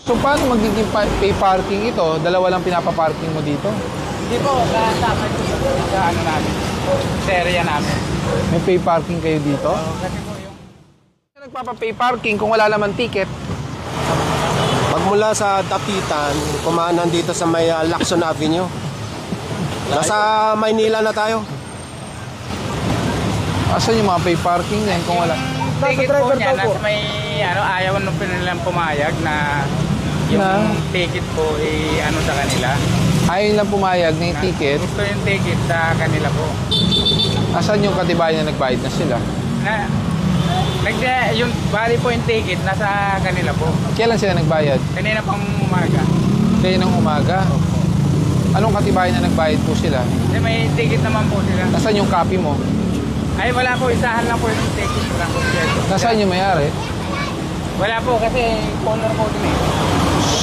So paano magiging pay parking ito? Dalawa lang pinapaparking mo dito? Hindi po, kasama ito sa ano namin, sa area namin. May pay parking kayo dito? Kasi po yung... Nagpapa-pay parking kung wala naman ticket. Pagmula sa Dapitan, kumanan dito sa may Lacson Avenue. Nasa Maynila na tayo. Asan yung mga pay parking yan kung wala? Ticket po niya, nasa may ano, ayaw nung pinilang pumayag na yung ticket po ano sa kanila. Ayaw lang pumayag na yung ticket. Gusto yung ticket sa kanila po. Asan yung katibayan na nagbayad na sila? Yung bali po yung ticket nasa kanila po. Kailan sila nagbayad? Kanina pang umaga. Kaya ng umaga? Anong katibayan na nagbayad po sila? Kasi may ticket naman po sila. Nasaan yung copy mo? Ay wala po, isahan lang po yung ticket. Wala po siya. Nasaan yung may-ari? Wala po kasi corner po din eh.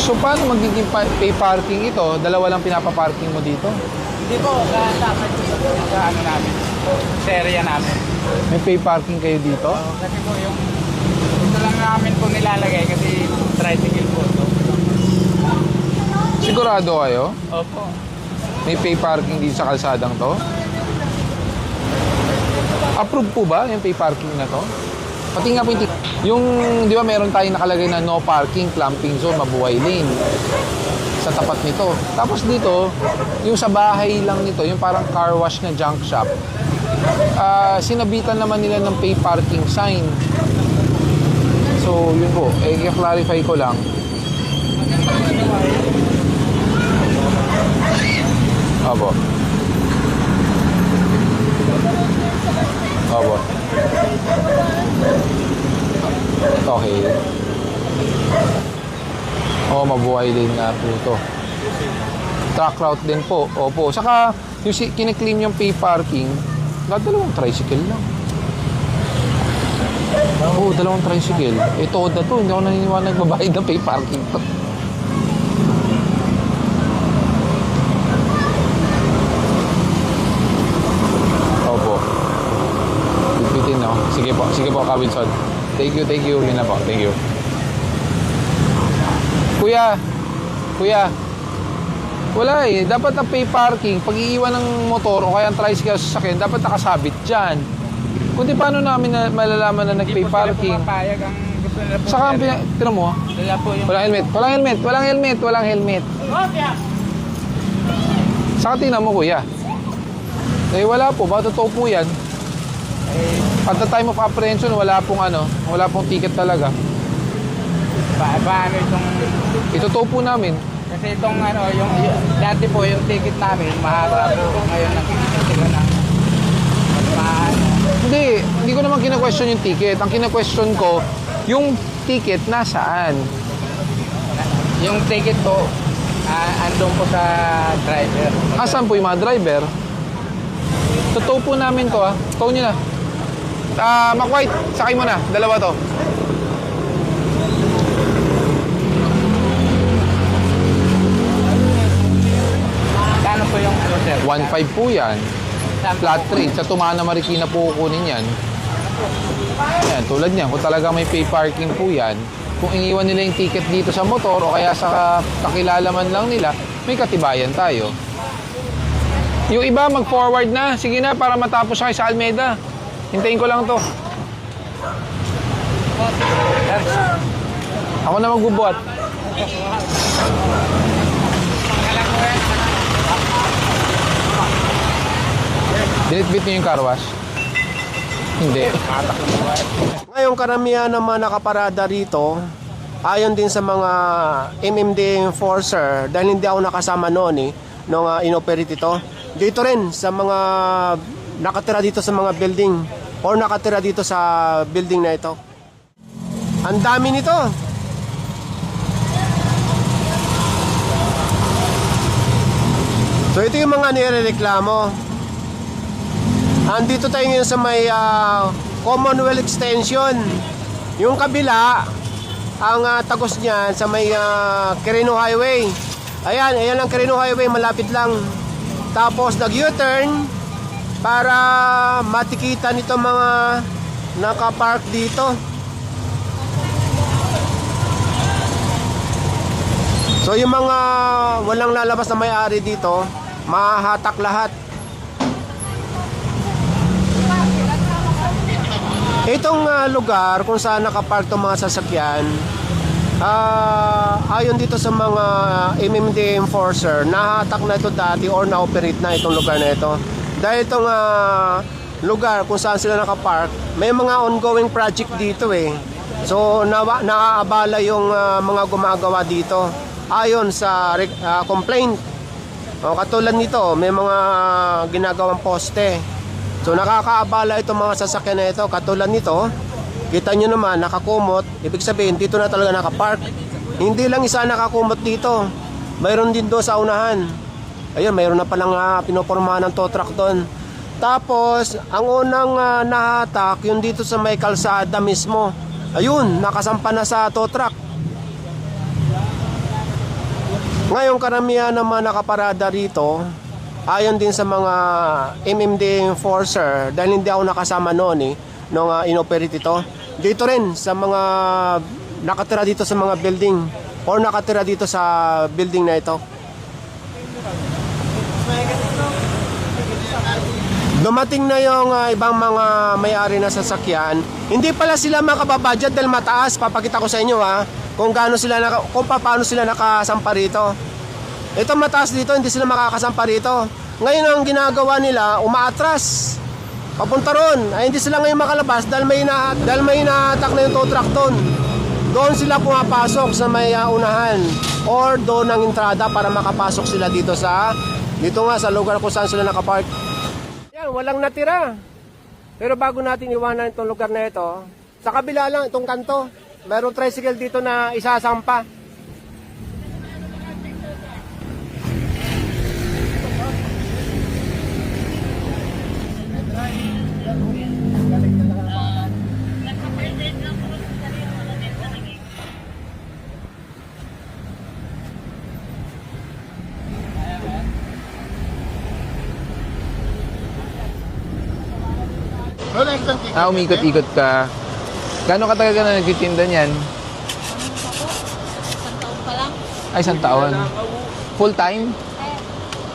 So paano magiging pay parking ito? Dalawa lang pinapaparking mo dito? Hindi po, kasama ito sa ano namin, sa area namin. May pay parking kayo dito? Kasi po yung ito lang namin po nilalagay kasi tricycle po ito. Sigurado kayo? Opo. May pay parking dito sa kalsadang to? Approve po ba yung pay parking na to? Pati nga po yung di ba meron tayong nakalagay na no parking, clamping zone, mabuhay lane sa tapat nito. Tapos dito, yung sa bahay lang nito, yung parang car wash na junk shop, sinabitan naman nila ng pay parking sign. So, yun po. I-clarify ko lang. Opo. Opo. Okay. Mabuhay din nga po ito. Truck route din po. Opo. Saka, yung kiniklaim yung pay parking, dalawang tricycle lang. Dalawang tricycle. Ito na to. Hindi ako naniniwala nagbabayad ng pay parking to. Opo. Bitin no? Sige po, Kabinson. Thank you. Yun na po. Thank you. Kuya. Wala eh. Dapat ang pay parking, pag iiwan ng motor o kaya ang tricycle sa sasakyan, dapat nakasabit dyan. Kundi paano namin malalaman na nag-pay parking? Hindi po sila pumapayag ang gusto nila po. Saka, tinan mo, Wala po yung... walang helmet. Saka tingnan mo, kuya. Wala po, ba totoo po yan? At the time of apprehension, wala pong ticket talaga. Paano itong... Itotoo po namin. Kasi itong yung dati po yung ticket namin, mahaba po. Ngayon nakikita sila na mas maano. Hindi ko naman kina-question yung ticket. Ang kina-question ko, yung ticket nasaan? Yung ticket po, andun po sa driver. Asan po yung mga driver? Totoo po namin to Totoo nyo na. Makwait, sakay mo na. Dalawa to. Kano po yung sir? 1.5 po yan. Flat rate. Sa Tumana Marikina po kukunin yan. Yan, tulad niyan. Kung talaga may pay parking po yan, kung iniwan nila yung ticket dito sa motor o kaya sa kakilala man lang nila, may katibayan tayo. Yung iba, mag-forward na. Sige na, para matapos kayo sa Almeda. Hintayin ko lang to. Ako na magbubuhat. Dinitbit niyo yung car wash? Hindi. Ngayon karamihan ng mga nakaparada rito, ayon din sa mga MMD enforcer, dahil hindi ako nakasama noon nung inoperate ito. Dito rin sa mga nakatira dito sa mga building or nakatira dito sa building na ito. Ang dami nito. So ito yung mga nirereklamo. Andito tayo ngayon sa may Commonwealth Extension. Yung kabila, ang tagos niyan sa may Quirino Highway. Ayan ang Quirino Highway, malapit lang. Tapos nag-U-turn para matikita nito mga nakapark dito. So yung mga walang lalabas na may-ari dito, mahahatak lahat. Itong lugar kung saan nakapark itong mga sasakyan, ayon dito sa mga MMDA enforcer, nahatak na ito dati or na-operate na itong lugar na ito. Dahil itong lugar kung saan sila nakapark, may mga ongoing project dito eh. So naaabala yung mga gumagawa dito ayon sa complaint. Katulad nito, may mga ginagawang poste. So nakakaabala itong mga sasakyan na ito. Katulad nito, kita nyo naman nakakumot, ibig sabihin dito na talaga nakapark. Hindi lang isa nakakumot dito, mayroon din doon sa unahan. Ayun, mayroon na palang pinopormahan ng tow truck doon. Tapos ang unang nahatak yung dito sa may kalsada mismo. Ayun, nakasampa na sa tow truck. Ngayon karamihan naman nakaparada rito, ayon din sa mga MMDA enforcer, dahil hindi ako nakasama noon nung inoperate ito. Dito rin sa mga nakatira dito sa mga building or nakatira dito sa building na ito. Dumating na yung ibang mga may-ari na sasakyan. Hindi pala sila makababudget dahil mataas. Papakita ko sa inyo kung paano sila nakasampa rito. Ito mataas dito, hindi sila makakasampa rito. Ngayon ang ginagawa nila, umaatras papunta ron. Ay hindi sila ngayon makalabas dahil may inahatak na yung tow truck doon. Doon sila pumapasok sa may unahan or doon ang entrada para makapasok sila dito sa lugar kung saan sila nakapark. Yan, walang natira. Pero bago natin iwanan itong lugar na ito, sa kabila lang itong kanto, mayroong tricycle dito na isasampa. Umikot-ikot ka. Gano'ng katagal ka na nagtitinda niyan? Isang taon pa lang. Ay, isang taon. Full time?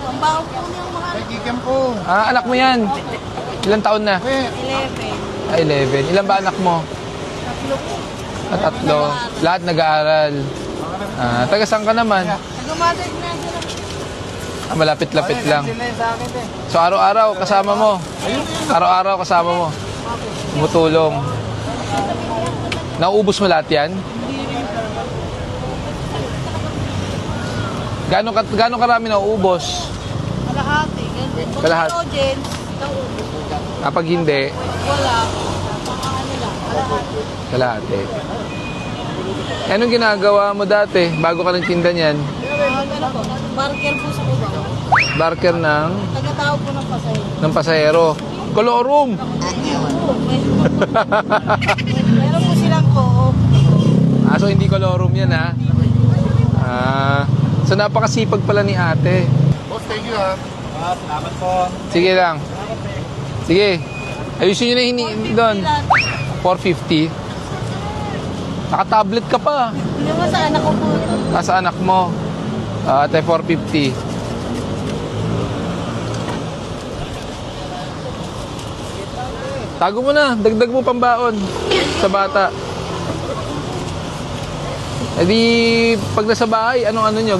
Ang baho po niyang mga Nagigam po. Anak mo yan. Ilang taon na? 11. Ay, 11. Ilan ba anak mo? Tatlo po. Tatlo. Lahat nag-aaral. Taga saan ka naman? Nag-mother na sila. Malapit-lapit lang. Sila sa akin eh. So, araw-araw kasama mo? Araw-araw kasama mo? Tumutulong. Nauubos mo lahat yan? Gano'ng karami nauubos? Kalahati. Ganun. Kalahati. Pag audience, naubos. Kapag hindi, Wala. Ano lang. Kalahati. kalahati. Anong ginagawa mo dati bago ka nagtinda niyan? Ano po? Barker po sa Cubao. Barker ng Tagatao po ng pasahero. pasahero. Colorum! Meron po silang co-op. So hindi colorum yan so napakasipag pala ni ate. Boss, thank you salamat po. Sige lang. Sige. Ayusin nyo na doon. 450. Naka-tablet ka pa. Hindi mo sa anak ko po. Nasa anak mo. Ate, 450. Tago mo na. Dagdag mo pambaon sa bata. E di, pag nasa bahay, anong nyo?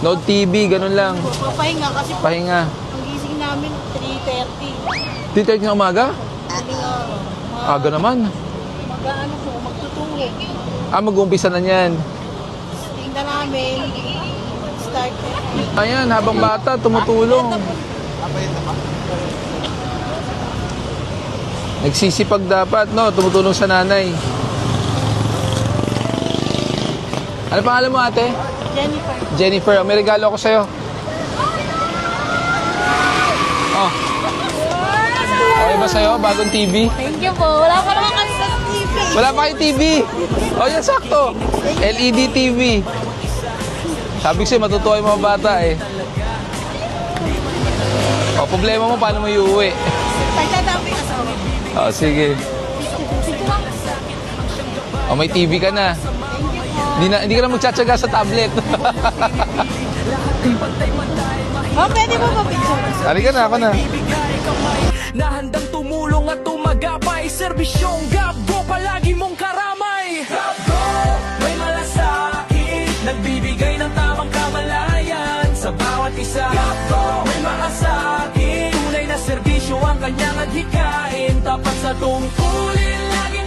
Node TV, ganun lang. Papahinga kasi po. Pahinga. Ang gising namin, 3:30. 3:30 ng umaga? Sabi nga, Aga naman. mag-ano po, magtutulog. Mag-uumpisa na niyan. Tingnan namin, start. Ayan, habang bata, tumutulong. Nagsisipag dapat, no? Tumutulong sa nanay. Ano pangalan mo, ate? Jennifer. Jennifer, may regalo ako sa'yo. Oh. Okay ba sa'yo? Bagong TV? Thank you po. Wala pa naman kami sa TV. Wala pa kayo TV. O yan, sakto. LED TV. Sabi ko sa'yo, matutuwa yung mga bata eh. O, problema mo, paano mo iuwi? Pagkatabi ka sa O, sige. O, may TV ka na. Hindi ka na magtsatsaga sa tablet. Oh, pwede mo ba picture? Halika na, ako na. Na handang tumulong at tumagapay, serbisyong Gabgo palagi mong karamay. Gabgo, may malasakit, nagbibigay ng tamang kamalayan sa bawat isa. Gabgo, may maasakit, tunay na serbisyo ang kanyang adhikain, tapat sa tungkulin, lagi